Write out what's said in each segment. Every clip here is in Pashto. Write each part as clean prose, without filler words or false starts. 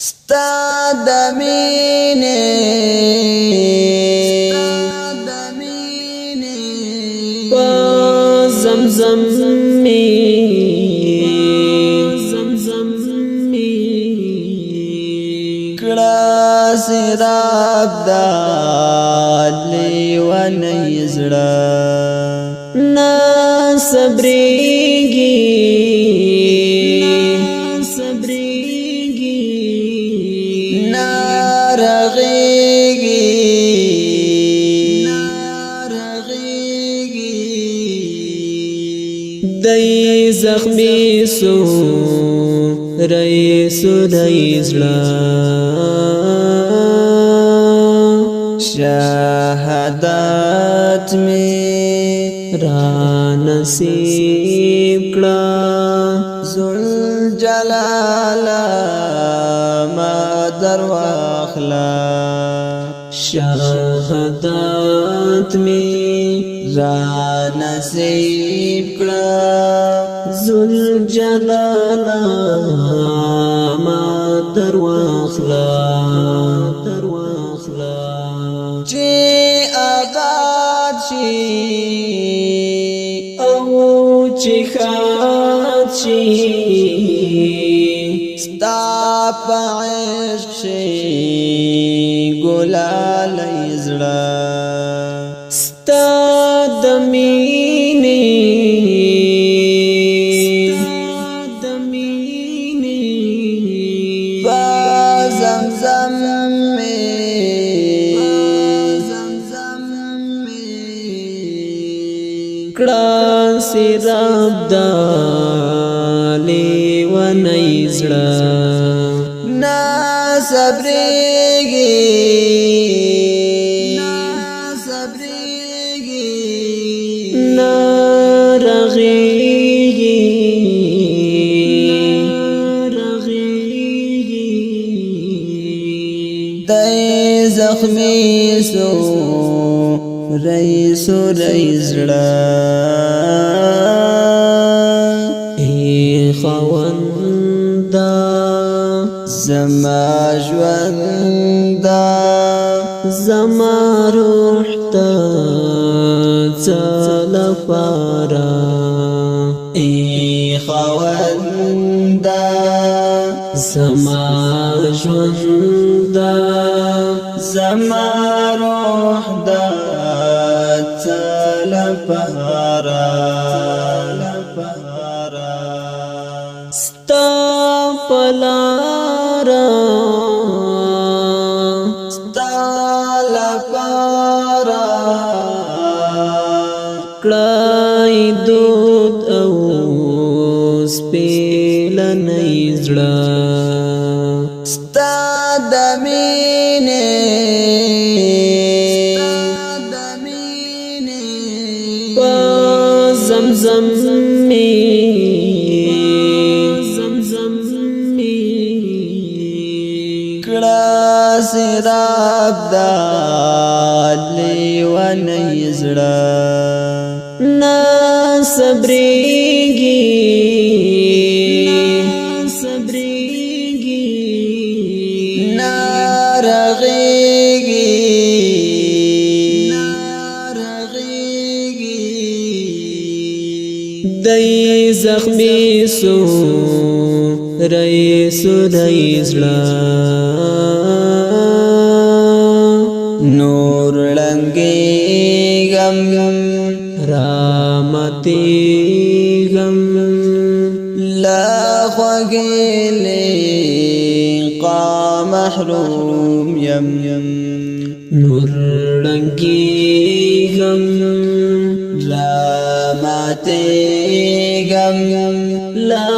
ستا د مینې په زمزم می کړه سراب د لیونی زړه نا صبرېږي دای زخمی سو رئیس زړه شهادت می را نصیب کړه ذل جلال ما درواخلا شهادت می را نصیب کړه ذل جلال ما درواخلا چې آباد شي او چې خات شي ستا په عشق شي ګلالۍ زړه ستا د مینې په زمزم می کړه سراب د لیونی زړه نا صبرېږي نا رغېږي دای زخمی سو رئیس زړه ای خاوندا زما ژوندا زما روح ته لپاره ای خاوندا زما ژوندا زما روح دا لپاره ستا پلارا ستا لپاره کړای دود او سپېلنی زړه ستا د مینې په زمزم می کړه سراب د لیونی زړه نا صبرېږي نا رغېږي دای زخمی سو رئیس زړه نور لنګېږم رامتېږم لا خوږې لقا محروم یم نور لنګېږم ماتېږم لا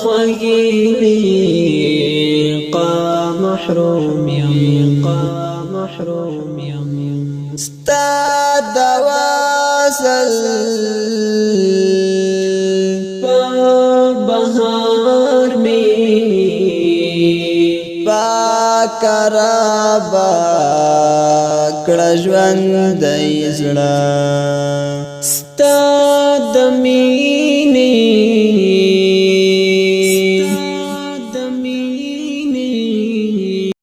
خوږې لقا محروم یم ستا د وصل په بهار می پاکرابا کړه ژوندی زړه ستا د مینې